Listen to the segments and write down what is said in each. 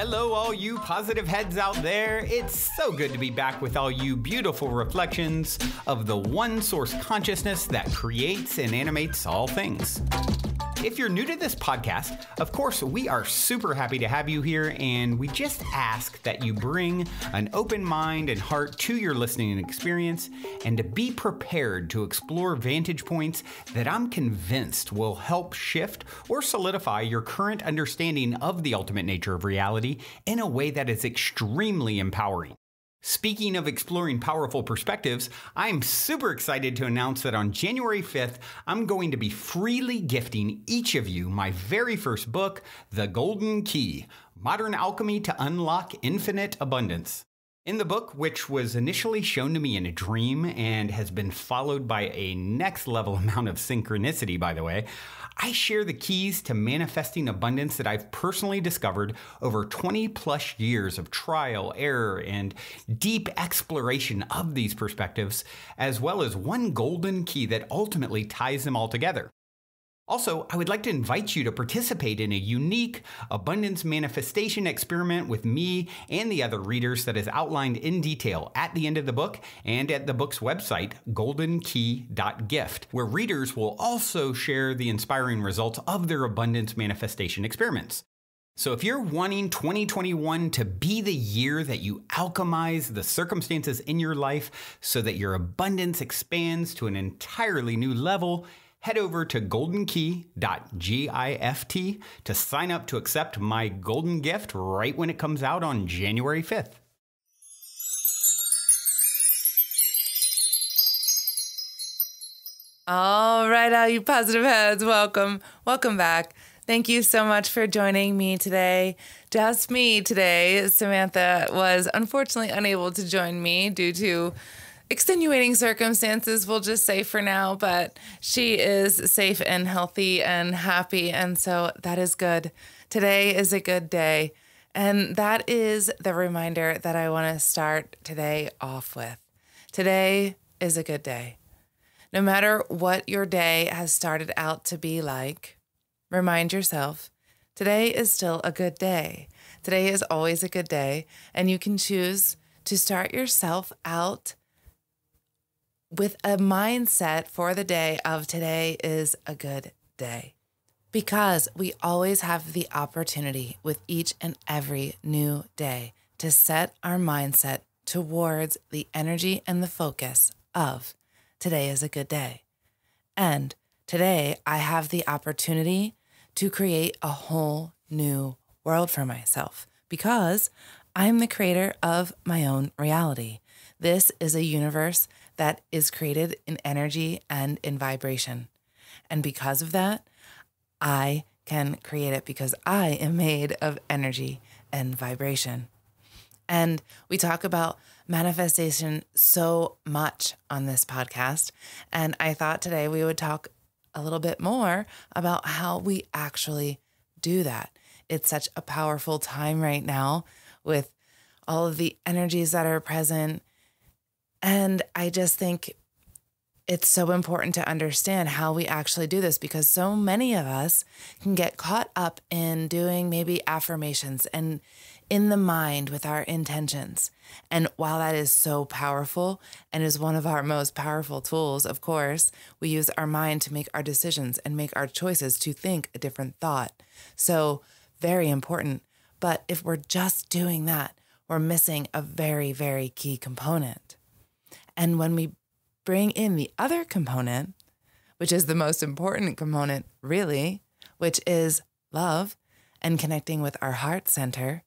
Hello, all you positive heads out there. It's so good to be back with all you beautiful reflections of the one source consciousness that creates and animates all things. If you're new to this podcast, of course, we are super happy to have you here, and we just ask that you bring an open mind and heart to your listening experience and to be prepared to explore vantage points that I'm convinced will help shift or solidify your current understanding of the ultimate nature of reality in a way that is extremely empowering. Speaking of exploring powerful perspectives, I'm super excited to announce that on January 5th, I'm going to be freely gifting each of you my very first book, The Golden Key: Modern Alchemy to Unlock Infinite Abundance. In the book, which was initially shown to me in a dream and has been followed by a next level amount of synchronicity, by the way, I share the keys to manifesting abundance that I've personally discovered over 20 plus years of trial, error, and deep exploration of these perspectives, as well as one golden key that ultimately ties them all together. Also, I would like to invite you to participate in a unique abundance manifestation experiment with me and the other readers that is outlined in detail at the end of the book and at the book's website, goldenkey.gift, where readers will also share the inspiring results of their abundance manifestation experiments. So if you're wanting 2021 to be the year that you alchemize the circumstances in your life so that your abundance expands to an entirely new level, head over to goldenkey.gift to sign up to accept my golden gift right when it comes out on January 5th. All right, all you positive heads, welcome back. Thank you so much for joining me today. Just me today. Samantha was unfortunately unable to join me due to extenuating circumstances, we'll just say for now, but she is safe and healthy and happy, and so that is good. Today is a good day, and that is the reminder that I want to start today off with. Today is a good day. No matter what your day has started out to be like, remind yourself, today is still a good day. Today is always a good day, and you can choose to start yourself out with a mindset for the day of today is a good day. Because we always have the opportunity with each and every new day to set our mindset towards the energy and the focus of today is a good day. And today I have the opportunity to create a whole new world for myself because I'm the creator of my own reality. This is a universe that is created in energy and in vibration. And because of that, I can create it because I am made of energy and vibration. And we talk about manifestation so much on this podcast. And I thought today we would talk a little bit more about how we actually do that. It's such a powerful time right now with all of the energies that are present. And I just think it's so important to understand how we actually do this because so many of us can get caught up in doing maybe affirmations and in the mind with our intentions. And while that is so powerful and is one of our most powerful tools, of course, we use our mind to make our decisions and make our choices to think a different thought. So very important. But if we're just doing that, we're missing a very, very key component. And when we bring in the other component, which is the most important component, really, which is love and connecting with our heart center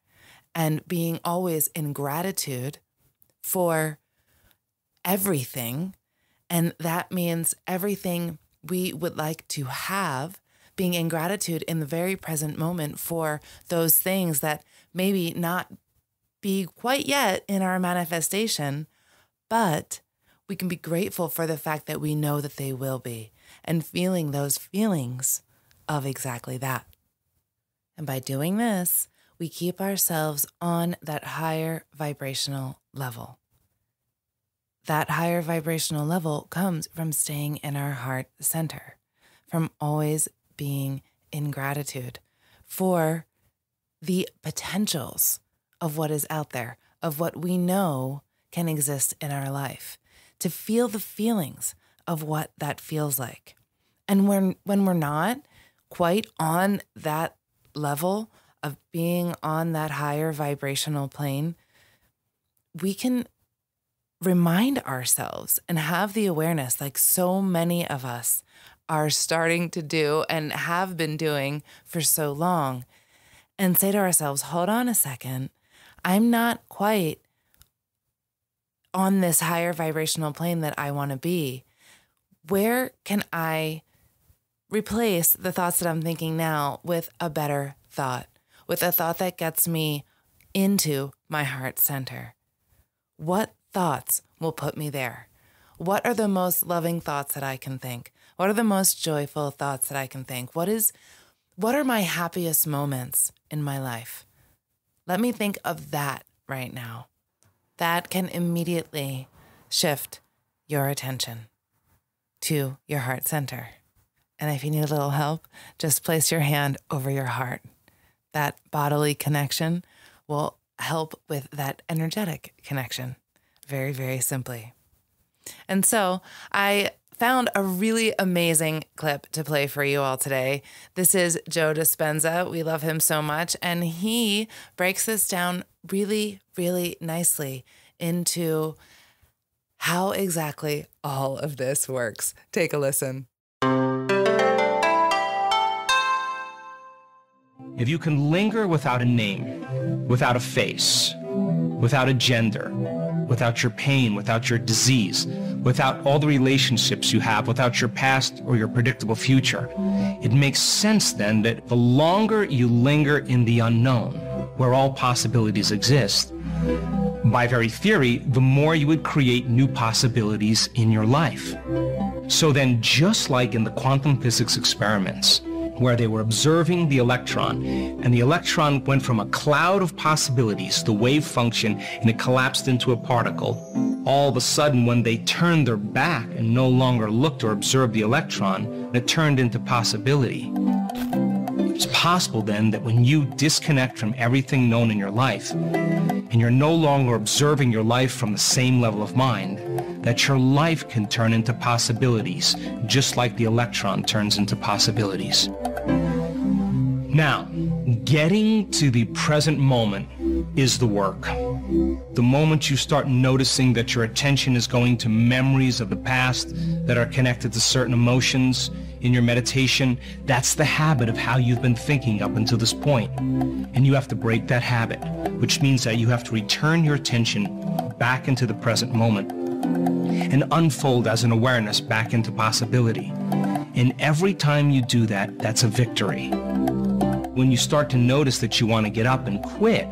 and being always in gratitude for everything. And that means everything we would like to have, being in gratitude in the very present moment for those things that maybe not be quite yet in our manifestation, but we can be grateful for the fact that we know that they will be and feeling those feelings of exactly that. And by doing this, we keep ourselves on that higher vibrational level. That higher vibrational level comes from staying in our heart center, from always being in gratitude for the potentials of what is out there, of what we know can exist in our life, to feel the feelings of what that feels like. And when we're not quite on that level of being on that higher vibrational plane, we can remind ourselves and have the awareness, like so many of us are starting to do and have been doing for so long, and say to ourselves, hold on a second, I'm not quite on this higher vibrational plane that I want to be. Where can I replace the thoughts that I'm thinking now with a better thought, with a thought that gets me into my heart center? What thoughts will put me there? What are the most loving thoughts that I can think? What are the most joyful thoughts that I can think? What are my happiest moments in my life? Let me think of that right now. That can immediately shift your attention to your heart center. And if you need a little help, just place your hand over your heart. That bodily connection will help with that energetic connection very, very simply. And so I found a really amazing clip to play for you all today. This is Joe Dispenza. We love him so much. And he breaks this down really, really nicely into how exactly all of this works. Take a listen. If you can linger without a name, without a face, without a gender, without your pain, without your disease, without all the relationships you have, without your past or your predictable future, it makes sense then that the longer you linger in the unknown, where all possibilities exist, by very theory, the more you would create new possibilities in your life. So then, just like in the quantum physics experiments, where they were observing the electron, and the electron went from a cloud of possibilities, the wave function, and it collapsed into a particle. All of a sudden, when they turned their back and no longer looked or observed the electron, it turned into possibility. It's possible then that when you disconnect from everything known in your life, and you're no longer observing your life from the same level of mind, that your life can turn into possibilities, just like the electron turns into possibilities. Now, getting to the present moment is the work. The moment you start noticing that your attention is going to memories of the past that are connected to certain emotions in your meditation, that's the habit of how you've been thinking up until this point. And you have to break that habit, which means that you have to return your attention back into the present moment and unfold as an awareness back into possibility. And every time you do that, that's a victory. When you start to notice that you want to get up and quit,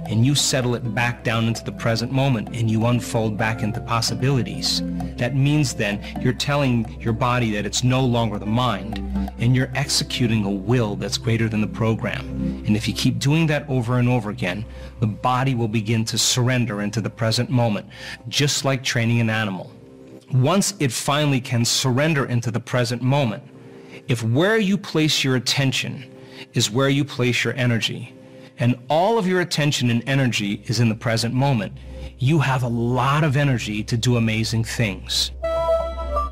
and you settle it back down into the present moment and you unfold back into possibilities, that means then you're telling your body that it's no longer the mind, and you're executing a will that's greater than the program. And if you keep doing that over and over again, the body will begin to surrender into the present moment, just like training an animal. Once it finally can surrender into the present moment, if where you place your attention is where you place your energy, and all of your attention and energy is in the present moment, you have a lot of energy to do amazing things.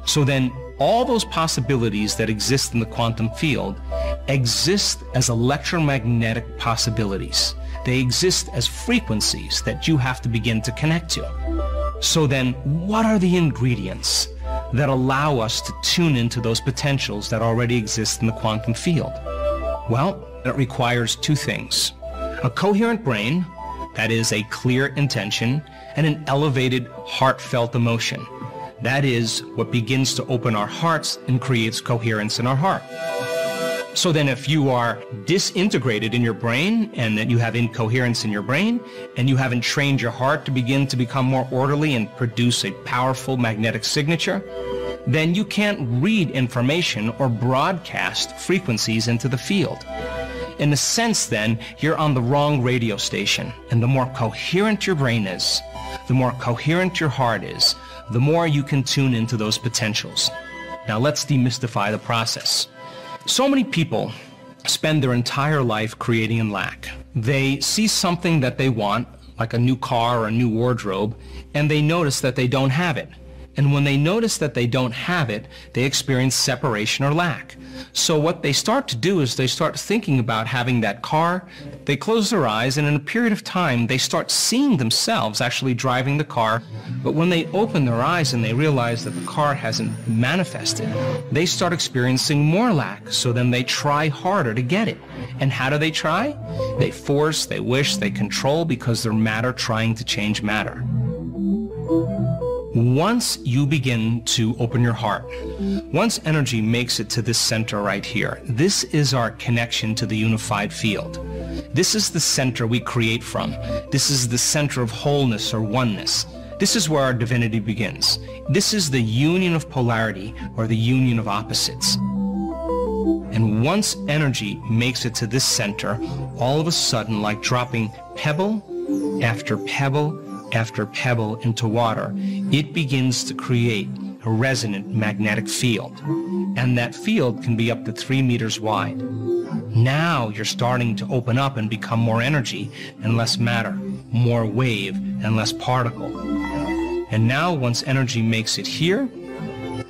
So then, all those possibilities that exist in the quantum field exist as electromagnetic possibilities. They exist as frequencies that you have to begin to connect to. So then, what are the ingredients that allow us to tune into those potentials that already exist in the quantum field? Well, it requires two things: a coherent brain, that is a clear intention, and an elevated, heartfelt emotion. That is what begins to open our hearts and creates coherence in our heart. So then if you are disintegrated in your brain, and that you have incoherence in your brain, and you haven't trained your heart to begin to become more orderly and produce a powerful magnetic signature, then you can't read information or broadcast frequencies into the field. In a sense, then, you're on the wrong radio station. And the more coherent your brain is, the more coherent your heart is, the more you can tune into those potentials. Now let's demystify the process. So many people spend their entire life creating in lack. they see something that they want, like a new car or a new wardrobe, and they notice that they don't have it. And when they notice that they don't have it, they experience separation or lack. So what they start to do is they start thinking about having that car. They close their eyes, and in a period of time, they start seeing themselves actually driving the car. But when they open their eyes and they realize that the car hasn't manifested, they start experiencing more lack. So then they try harder to get it. And how do they try? They force, they wish, they control, because they're matter trying to change matter. Once you begin to open your heart, once energy makes it to this center right here, this is our connection to the unified field. This is the center we create from. This is the center of wholeness or oneness. This is where our divinity begins. This is the union of polarity, or the union of opposites. And once energy makes it to this center, all of a sudden, like dropping pebble after pebble after pebble into water, it begins to create a resonant magnetic field. And that field can be up to 3 meters wide. Now you're starting to open up and become more energy and less matter, more wave and less particle. And now once energy makes it here,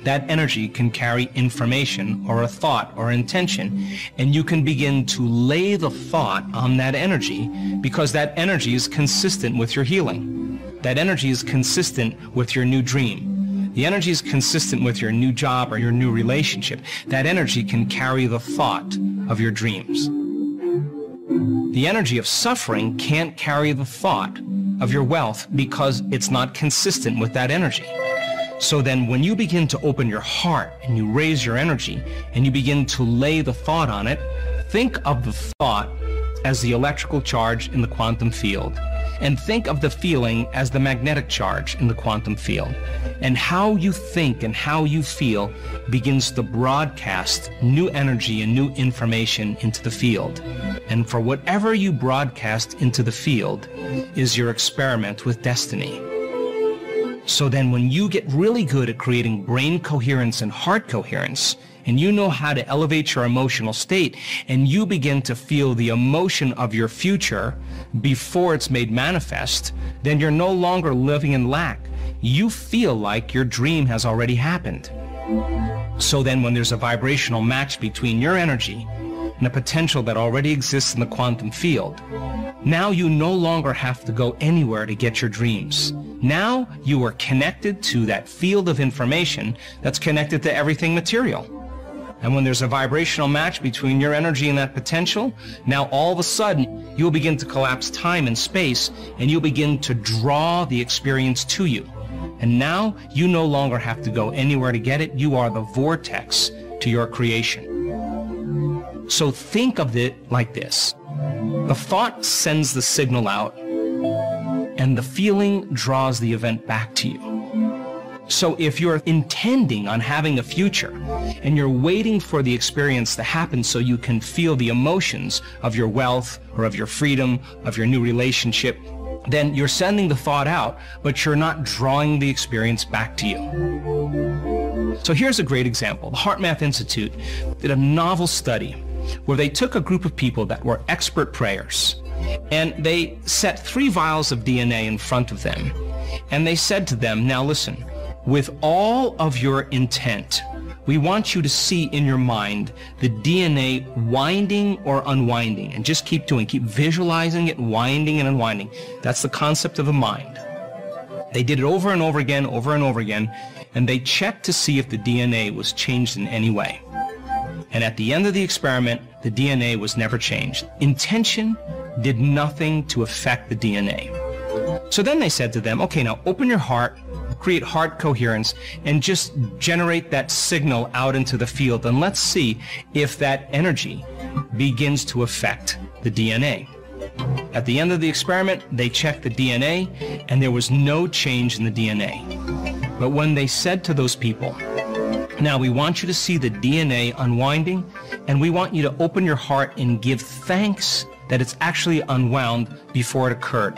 that energy can carry information or a thought or intention, and you can begin to lay the thought on that energy, because that energy is consistent with your healing. That energy is consistent with your new dream. The energy is consistent with your new job or your new relationship. That energy can carry the thought of your dreams. The energy of suffering can't carry the thought of your wealth, because it's not consistent with that energy. So then when you begin to open your heart and you raise your energy and you begin to lay the thought on it, think of the thought as the electrical charge in the quantum field, and think of the feeling as the magnetic charge in the quantum field. And how you think and how you feel begins to broadcast new energy and new information into the field. And for whatever you broadcast into the field is your experiment with destiny. So then when you get really good at creating brain coherence and heart coherence, and you know how to elevate your emotional state, and you begin to feel the emotion of your future before it's made manifest, then you're no longer living in lack. You feel like your dream has already happened. So then when there's a vibrational match between your energy and a potential that already exists in the quantum field, now you no longer have to go anywhere to get your dreams. Now you are connected to that field of information that's connected to everything material. And when there's a vibrational match between your energy and that potential, now all of a sudden you'll begin to collapse time and space, and you'll begin to draw the experience to you. And now you no longer have to go anywhere to get it. You are the vortex to your creation. So think of it like this. The thought sends the signal out, and the feeling draws the event back to you. So if you're intending on having a future and you're waiting for the experience to happen so you can feel the emotions of your wealth or of your freedom, of your new relationship, then you're sending the thought out, but you're not drawing the experience back to you. So here's a great example. The Heart Math Institute did a novel study where they took a group of people that were expert prayers, and they set 3 vials of DNA in front of them, and they said to them, now listen, with all of your intent, we want you to see in your mind the DNA winding or unwinding, and just keep visualizing it winding and unwinding. That's the concept of the mind. They did it over and over again, and they checked to see if the DNA was changed in any way. And at the end of the experiment, the DNA was never changed. Intention did nothing to affect the DNA. So then they said to them, okay, now open your heart, create heart coherence, and just generate that signal out into the field, and let's see if that energy begins to affect the DNA. At the end of the experiment, they checked the DNA, and there was no change in the DNA. But when they said to those people, now we want you to see the DNA unwinding, and we want you to open your heart and give thanks that it's actually unwound before it occurred.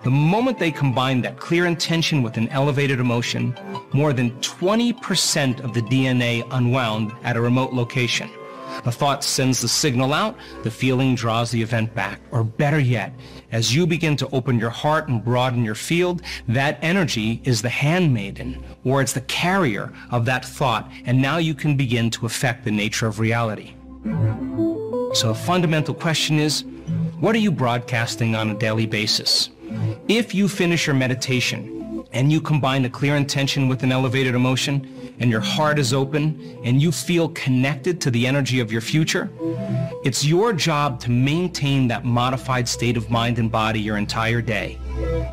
The moment they combined that clear intention with an elevated emotion, more than 20% of the DNA unwound at a remote location. The thought sends the signal out, the feeling draws the event back. Or better yet, as you begin to open your heart and broaden your field, that energy is the handmaiden, or it's the carrier of that thought, and now you can begin to affect the nature of reality. So a fundamental question is, what are you broadcasting on a daily basis? If you finish your meditation and you combine a clear intention with an elevated emotion, and your heart is open, and you feel connected to the energy of your future, it's your job to maintain that modified state of mind and body your entire day.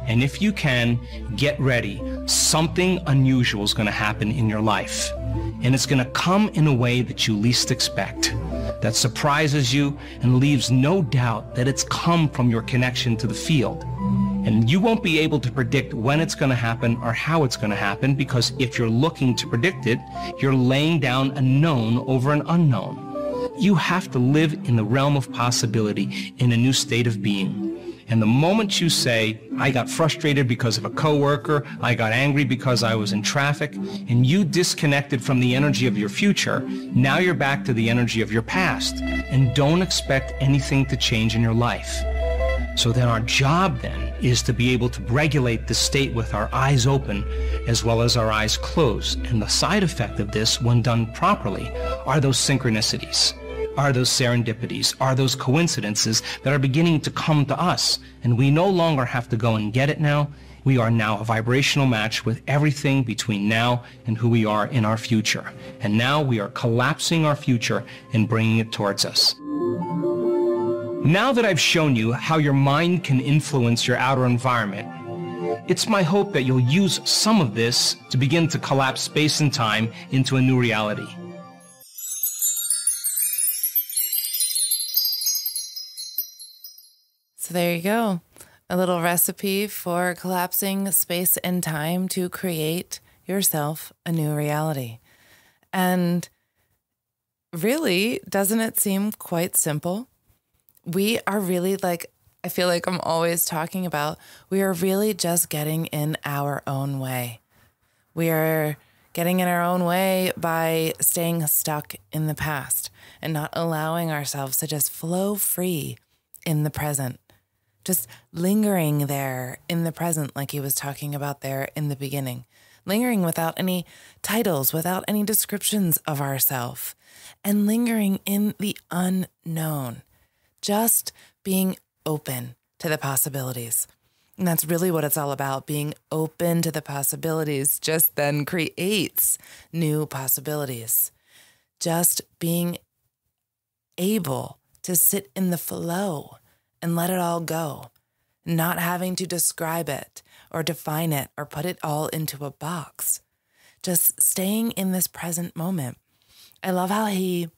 And if you can, get ready. Something unusual is going to happen in your life. And it's going to come in a way that you least expect, that surprises you and leaves no doubt that it's come from your connection to the field. And you won't be able to predict when it's going to happen or how it's going to happen, because if you're looking to predict it, you're laying down a known over an unknown. You have to live in the realm of possibility, in a new state of being. And the moment you say, I got frustrated because of a coworker, I got angry because I was in traffic, and you disconnected from the energy of your future, now you're back to the energy of your past, and don't expect anything to change in your life. So then our job then is to be able to regulate the state with our eyes open as well as our eyes closed. And the side effect of this, when done properly, are those synchronicities, are those serendipities, are those coincidences that are beginning to come to us. And we no longer have to go and get it now. We are now a vibrational match with everything between now and who we are in our future. And now we are collapsing our future and bringing it towards us. Now that I've shown you how your mind can influence your outer environment, it's my hope that you'll use some of this to begin to collapse space and time into a new reality. So there you go. A little recipe for collapsing space and time to create yourself a new reality. And really, doesn't it seem quite simple? We are really, like, I feel like I'm always talking about, we are really just getting in our own way. We are getting in our own way by staying stuck in the past and not allowing ourselves to just flow free in the present. Just lingering there in the present, like he was talking about there in the beginning. Lingering without any titles, without any descriptions of ourselves, and lingering in the unknown. Just being open to the possibilities. And that's really what it's all about. Being open to the possibilities just then creates new possibilities. Just being able to sit in the flow and let it all go. Not having to describe it or define it or put it all into a box. Just staying in this present moment. I love how he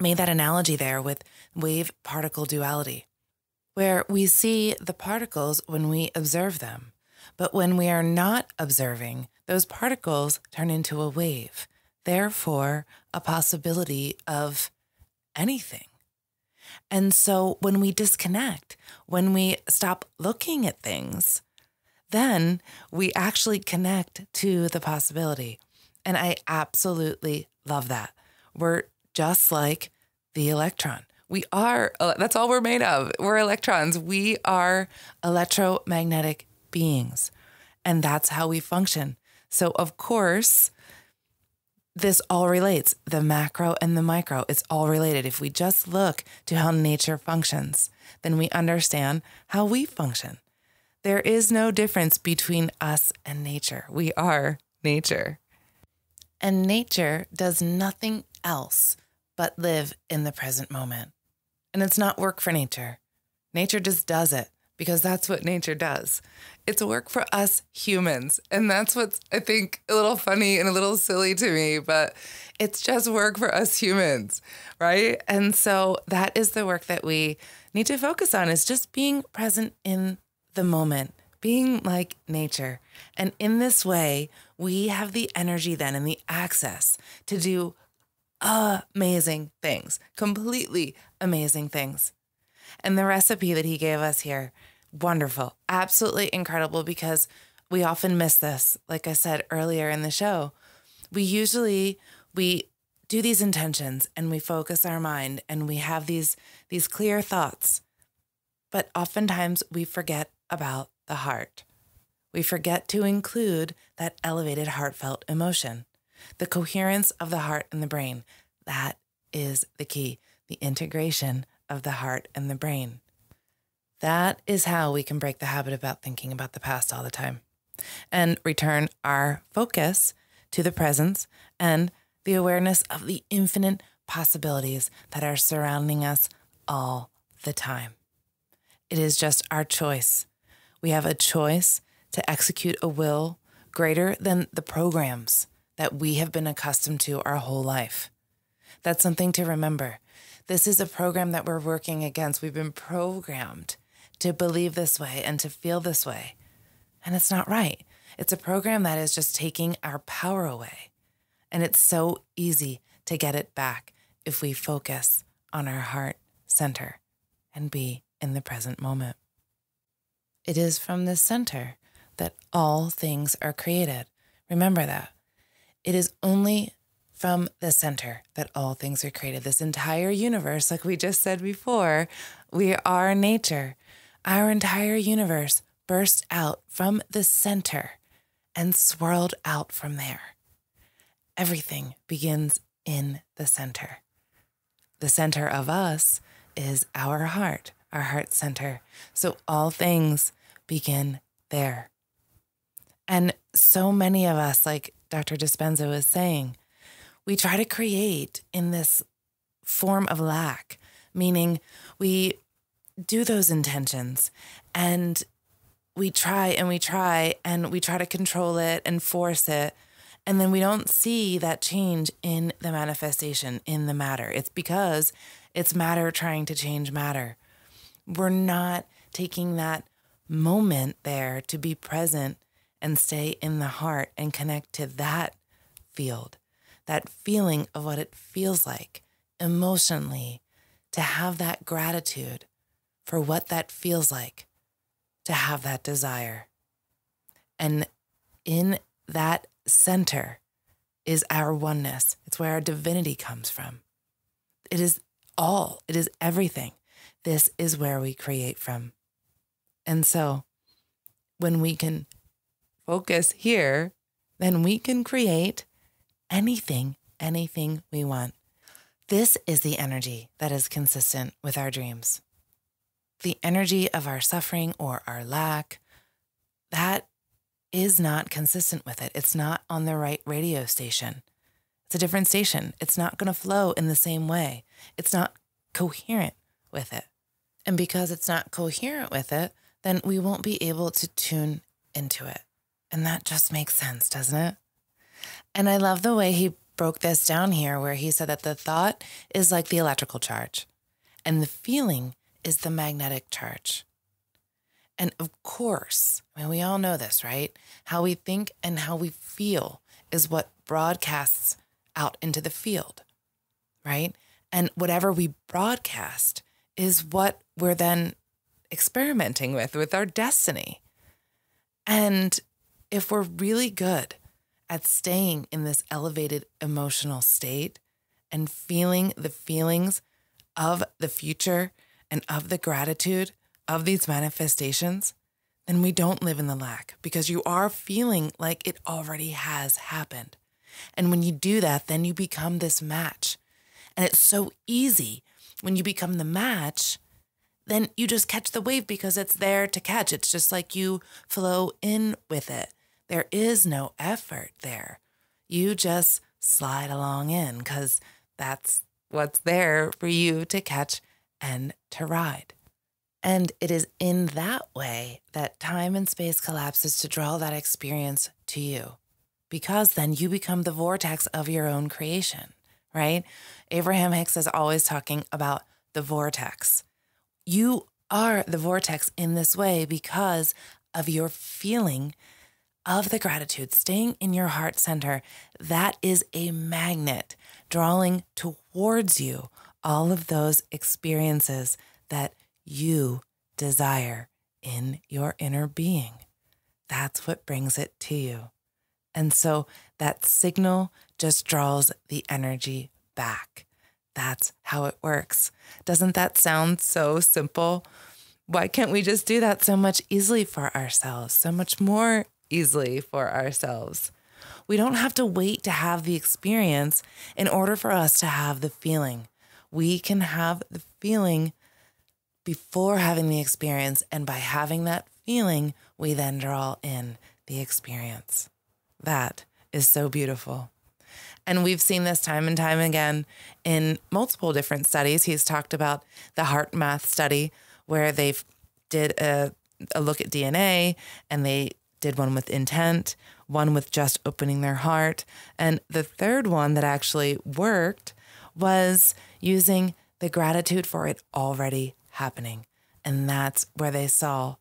made that analogy there with wave-particle duality, where we see the particles when we observe them. But when we are not observing, those particles turn into a wave, therefore a possibility of anything. And so when we disconnect, when we stop looking at things, then we actually connect to the possibility. And I absolutely love that. We're just like the electron. We are, that's all we're made of. We're electrons. We are electromagnetic beings. And that's how we function. So of course, this all relates, the macro and the micro. It's all related. If we just look to how nature functions, then we understand how we function. There is no difference between us and nature. We are nature. And nature does nothing else but live in the present moment. And it's not work for nature. Nature just does it because that's what nature does. It's work for us humans. And that's what's, I think, a little funny and a little silly to me, but it's just work for us humans, right? And so that is the work that we need to focus on, is just being present in the moment, being like nature. And in this way, we have the energy then and the access to do amazing things, completely amazing things. And the recipe that he gave us here, wonderful, absolutely incredible, because we often miss this. Like I said earlier in the show, we do these intentions and we focus our mind and we have these clear thoughts, but oftentimes we forget about the heart. We forget to include that elevated heartfelt emotion, the coherence of the heart and the brain. That is the key, the integration of the heart and the brain. That is how we can break the habit about thinking about the past all the time and return our focus to the presence and the awareness of the infinite possibilities that are surrounding us all the time. It is just our choice. We have a choice to execute a will greater than the programs that we have been accustomed to our whole life. That's something to remember. This is a program that we're working against. We've been programmed to believe this way and to feel this way. And it's not right. It's a program that is just taking our power away. And it's so easy to get it back if we focus on our heart center and be in the present moment. It is from this center that all things are created. Remember that. It is only from the center that all things are created. This entire universe, like we just said before, we are nature. Our entire universe burst out from the center and swirled out from there. Everything begins in the center. The center of us is our heart center. So all things begin there. And so many of us, like Dr. Dispenza was saying, we try to create in this form of lack, meaning we do those intentions and we try to control it and force it. And then we don't see that change in the manifestation, in the matter. It's because it's matter trying to change matter. We're not taking that moment there to be present and stay in the heart and connect to that field, that feeling of what it feels like emotionally, to have that gratitude for what that feels like, to have that desire. And in that center is our oneness. It's where our divinity comes from. It is all, it is everything. This is where we create from. And so when we can focus here, then we can create anything we want. This is the energy that is consistent with our dreams. The energy of our suffering or our lack, that is not consistent with it. It's not on the right radio station. It's a different station. It's not going to flow in the same way. It's not coherent with it. And because it's not coherent with it, then we won't be able to tune into it. And that just makes sense, doesn't it? And I love the way he broke this down here, where he said that the thought is like the electrical charge and the feeling is the magnetic charge. And of course, I mean, we all know this, right? How we think and how we feel is what broadcasts out into the field, right? And whatever we broadcast is what we're then experimenting with our destiny. And if we're really good at staying in this elevated emotional state and feeling the feelings of the future and of the gratitude of these manifestations, then we don't live in the lack, because you are feeling like it already has happened. And when you do that, then you become this match. And it's so easy when you become the match, then you just catch the wave because it's there to catch. It's just like you flow in with it. There is no effort there. You just slide along in because that's what's there for you to catch and to ride. And it is in that way that time and space collapses to draw that experience to you, because then you become the vortex of your own creation, right? Abraham Hicks is always talking about the vortex. You are the vortex in this way because of your feeling of the gratitude, staying in your heart center. That is a magnet drawing towards you all of those experiences that you desire in your inner being. That's what brings it to you. And so that signal just draws the energy back. That's how it works. Doesn't that sound so simple? Why can't we just do that so much easily for ourselves, so much more easily for ourselves? We don't have to wait to have the experience in order for us to have the feeling. We can have the feeling before having the experience, and by having that feeling, we then draw in the experience. That is so beautiful. And we've seen this time and time again in multiple different studies. He's talked about the heart math study where they did a look at DNA, and they did one with intent, one with just opening their heart. And the third one that actually worked was using the gratitude for it already happening. And that's where they saw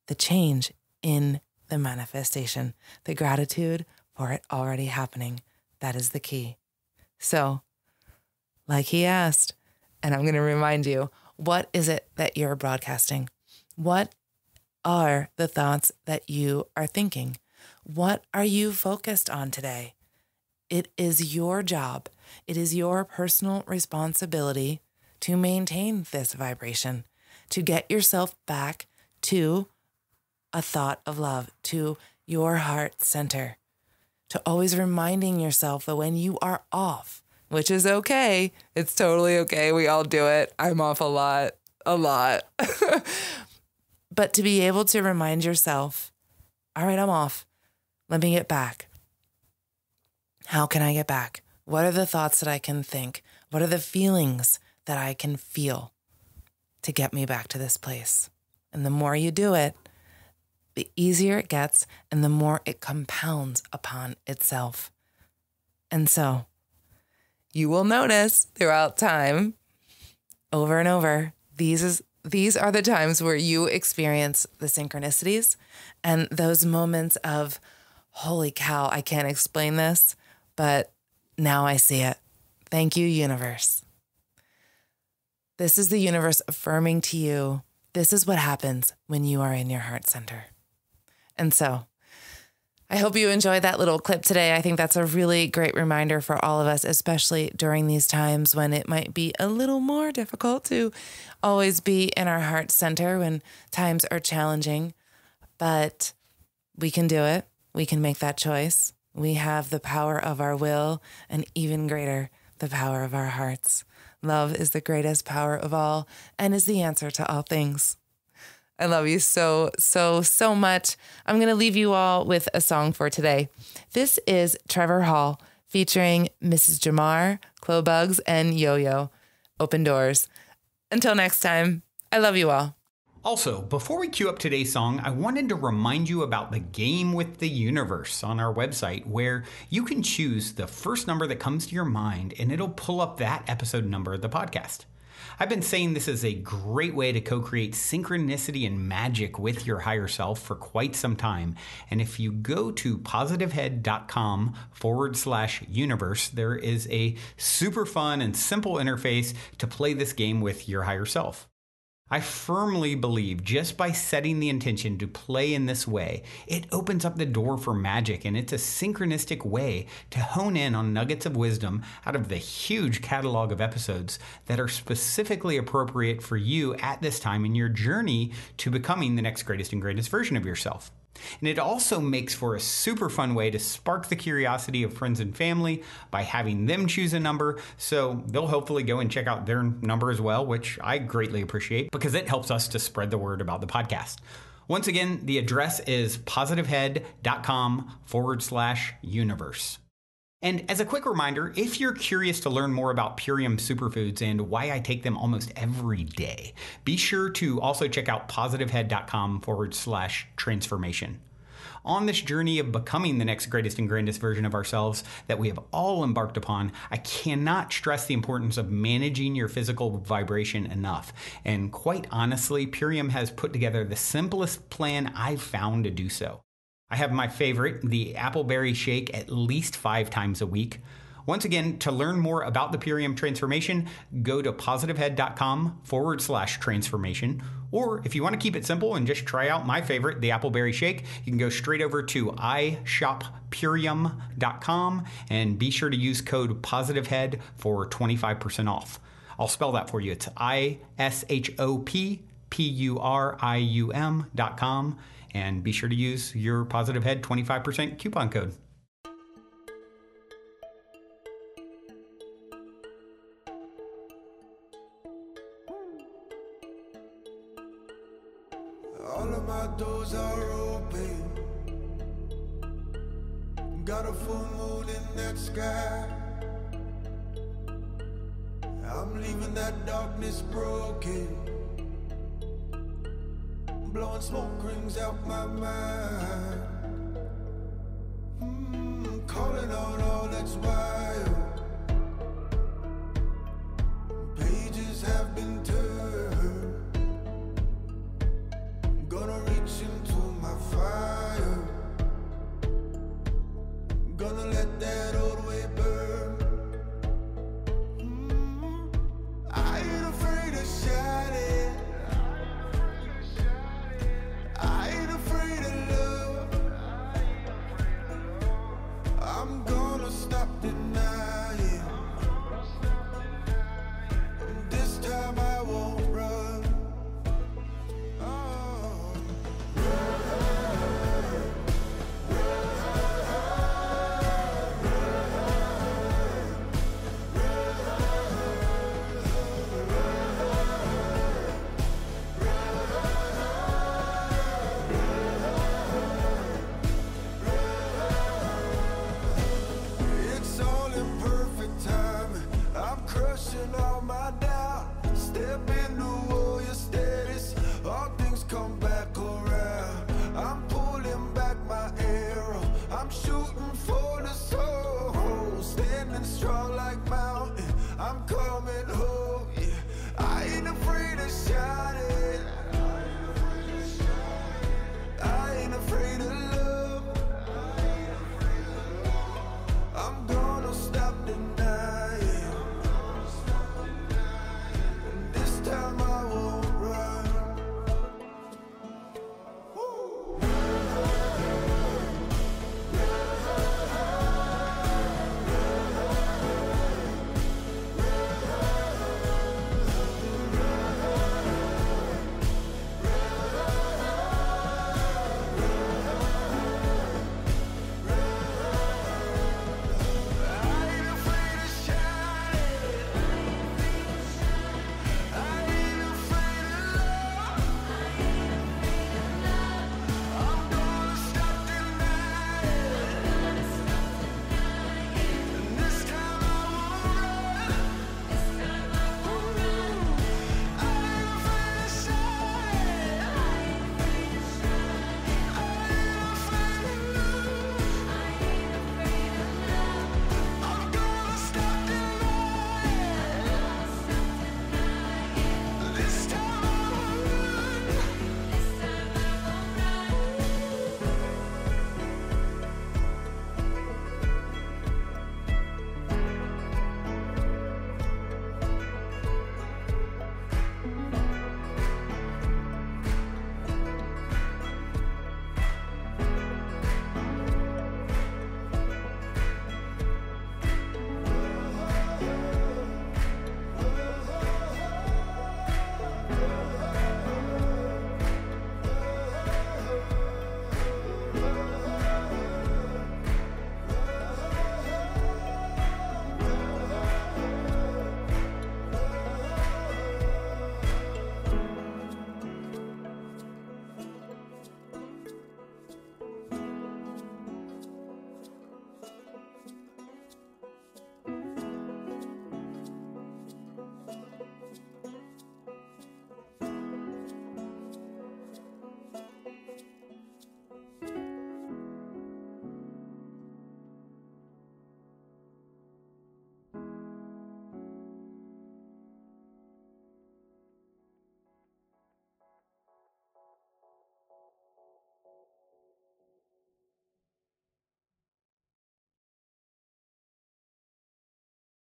the change in the manifestation, the gratitude for it already happening. That is the key. So, like he asked, and I'm going to remind you, what is it that you're broadcasting? What are the thoughts that you are thinking? What are you focused on today? It is your job. It is your personal responsibility to maintain this vibration, to get yourself back to a thought of love, to your heart center, to always reminding yourself that when you are off, which is okay. It's totally okay. We all do it. I'm off a lot. But to be able to remind yourself, all right, I'm off. Let me get back. How can I get back? What are the thoughts that I can think? What are the feelings that I can feel to get me back to this place? And the more you do it, the easier it gets and the more it compounds upon itself. And so you will notice throughout time, over and over, these are the times where you experience the synchronicities and those moments of, holy cow, I can't explain this, but now I see it. Thank you, universe. This is the universe affirming to you, this is what happens when you are in your heart center. And so I hope you enjoyed that little clip today. I think that's a really great reminder for all of us, especially during these times when it might be a little more difficult to always be in our heart center when times are challenging. But we can do it. We can make that choice. We have the power of our will and even greater, the power of our hearts. Love is the greatest power of all and is the answer to all things. I love you so, so, so much. I'm going to leave you all with a song for today. This is Trevor Hall featuring Mrs. Jamar, Clobugs, and Yo-Yo. Open Doors. Until next time, I love you all. Also, before we cue up today's song, I wanted to remind you about the game with the universe on our website, where you can choose the first number that comes to your mind and it'll pull up that episode number of the podcast. I've been saying this is a great way to co-create synchronicity and magic with your higher self for quite some time. And if you go to positivehead.com/universe, there is a super fun and simple interface to play this game with your higher self. I firmly believe just by setting the intention to play in this way, it opens up the door for magic, and it's a synchronistic way to hone in on nuggets of wisdom out of the huge catalog of episodes that are specifically appropriate for you at this time in your journey to becoming the next greatest and greatest version of yourself. And it also makes for a super fun way to spark the curiosity of friends and family by having them choose a number, so they'll hopefully go and check out their number as well, which I greatly appreciate because it helps us to spread the word about the podcast. Once again, the address is positivehead.com/universe. And as a quick reminder, if you're curious to learn more about Purium superfoods and why I take them almost every day, be sure to also check out positivehead.com/transformation. On this journey of becoming the next greatest and grandest version of ourselves that we have all embarked upon, I cannot stress the importance of managing your physical vibration enough. And quite honestly, Purium has put together the simplest plan I've found to do so. I have my favorite, the appleberry shake, at least 5 times a week. Once again, to learn more about the Purium transformation, go to positivehead.com/transformation. Or if you want to keep it simple and just try out my favorite, the Appleberry Shake, you can go straight over to ishoppurium.com and be sure to use code positivehead for 25% off. I'll spell that for you. It's ishoppurium.com, and be sure to use your positivehead 25% coupon code. All of my doors are open. Got a full moon in that sky. I'm leaving that darkness broken. Blowing smoke rings out my mind. Calling out all that's wild. Pages have been turned. Gonna reach into my fire. Gonna let that old way burn. I ain't afraid of shining. I ain't afraid of love. I'm gonna stop denying. And this time I won't run. It's all in perfect time. I'm crushing all my doubt. Step into